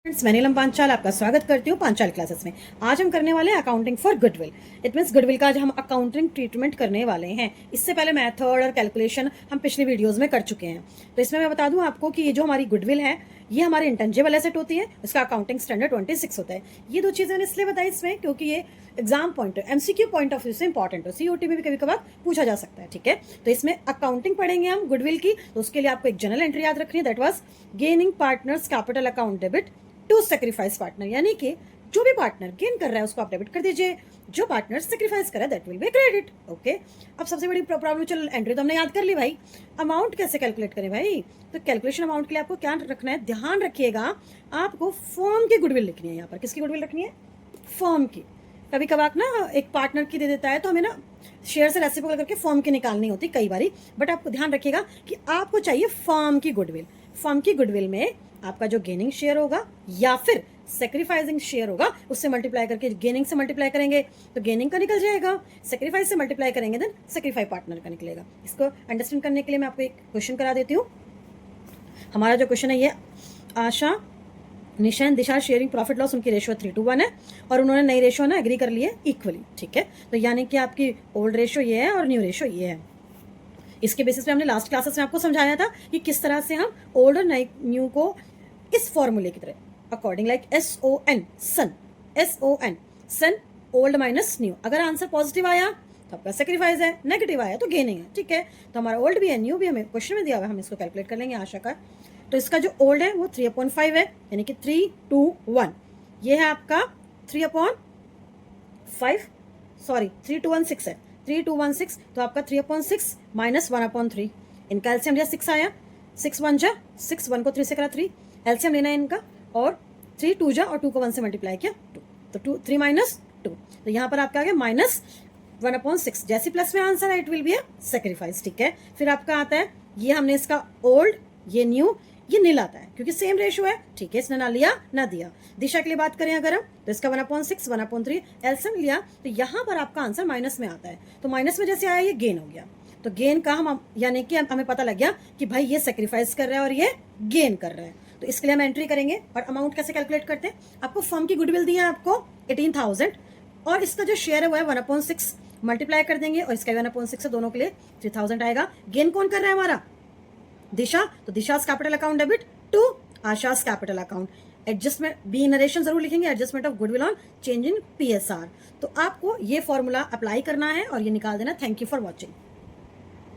Friends, मैं नीलम पांचाल आपका स्वागत करती हूँ पांचाल क्लासेस में। आज हम करने वाले हैं accounting for goodwill. It means goodwill का आज हम अकाउंटिंग ट्रीटमेंट करने वाले हैं। इससे पहले मेथड और कैलकुलेशन हम पिछली वीडियोस में कर चुके हैं। तो इसमें मैं बता दूं आपको कि ये जो हमारी गुडविल है ये हमारी इंटेंजिबल एसेट होती है, इसका अकाउंटिंग स्टैंडर्ड 26 होता है। ये दो चीजें इसलिए बताई इसमें क्योंकि ये exam point MCQ point of view से इंपॉर्टेंट हो, सीओटी में भी कभी कभार पूछा जा सकता है। ठीक है, तो इसमें अकाउंटिंग पढ़ेंगे हम गुडविल की। तो उसके लिए आपको एक जनरल एंट्री याद रखनी है, that was gaining partners capital account debit to sacrifice partner, यानी कि जो भी पार्टनर गेन कर रहा है उसको आप डेबिट कर दीजिए, जो पार्टनर सेक्रीफाइस कर रहा है that will be credit. Okay, अब सबसे बड़ी प्रॉब्लम, चलो एंट्री तो हमने याद कर ली भाई, अमाउंट कैसे कैलकुलेट करें भाई। तो कैलकुलेशन अमाउंट के लिए आपको क्या रखना है, ध्यान रखिएगा, आपको फर्म की गुडविल लिखनी है। यहाँ पर किसकी गुडविल रखनी है? फर्म की। कभी कभार ना एक पार्टनर की दे देता है तो हमें ना शेयर से रेसिप्रोकल करके फर्म की निकालनी होती कई बारी, बट आपको ध्यान रखिएगा कि आपको चाहिए फर्म की गुडविल। फर्म की गुडविल में आपका जो गेनिंग शेयर होगा या फिर सेक्रीफाइसिंग शेयर होगा उससे मल्टीप्लाई करके, गेनिंग से मल्टीप्लाई करेंगे तो गेनिंग का निकल जाएगा, सेक्रीफाइस से मल्टीप्लाई करेंगे देन सेक्रीफाई पार्टनर का निकलेगा। इसको अंडरस्टैंड करने के लिए मैं आपको एक क्वेश्चन करा देती हूँ। हमारा जो क्वेश्चन है ये, आशा निशान दिशा शेयरिंग प्रॉफिट लॉस, उनकी रेशियो 3:1 है और उन्होंने नई रेशियो ना एग्री कर ली है इक्वली। ठीक है, तो यानी कि आपकी ओल्ड रेशियो ये है और न्यू रेशियो ये है। इसके बेसिस पे हमने लास्ट क्लासेस में आपको समझाया था कि किस तरह से हम ओल्ड और न्यू को इस फॉर्मूले की तरह अकॉर्डिंग लाइक SON सन, SON सन ओल्ड माइनस न्यू। अगर आंसर पॉजिटिव आया तो आपका सेक्रीफाइस है, नेगेटिव आया तो गेनिंग है। ठीक है, तो हमारा ओल्ड भी है न्यू भी हमें क्वेश्चन में दिया हुआ है, हम इसको कैलकुलेट कर लेंगे आशा का। तो इसका जो ओल्ड है वो 3/5 है, यानी कि 3:1। ये है आपका 3/5, सॉरी 3:1 6 है, 3:1 6। तो आपका 3/6 माइनस 1/3। इनका एलसीएम लिया 6 आया, 6 1 जा 6, 1 को 3 से करा 3, एलसीएम लेना है इनका, और 3 2 जा और 2 को 1 से मल्टीप्लाई किया 2, तो 3 माइनस 2। तो यहाँ पर आपका आ गया माइनस 1/6। जैसे प्लस में आंसर है it will be a sacrifice. ठीक है, फिर आपका आता है ये हमने इसका ओल्ड, ये न्यू, ये नील आता है क्योंकि सेम रेशियो है। ठीक है, इसने ना लिया ना दिया। दिशा के लिए बात करें अगर हम, तो इसका 1/6 1/3 एलसीएम लिया, तो यहाँ पर आपका आंसर माइनस में आता है। तो माइनस में जैसे आया ये गेन हो गया, तो गेन का हम यानी कि हमें पता लग गया कि भाई ये सेक्रीफाइस कर रहा है और ये गेन कर रहा है। तो इसके लिए हम एंट्री करेंगे। और अमाउंट कैसे कैलकुलेट करते हैं, आपको फर्म की गुडविल दी है आपको 18,000 और इसका जो शेयर है वो है 1/6, मल्टीप्लाई कर देंगे और इसका 1/6 है, दोनों के लिए 3,000 आएगा। गेन कौन कर रहा है हमारा? दिशा, तो Disha's capital account debit to Asha's capital account. Adjustment be narration जरूर लिखेंगे, adjustment of goodwill on change in PSR। तो आपको ये फॉर्मूला अप्लाई करना है और ये निकाल देना। Thank you for watching.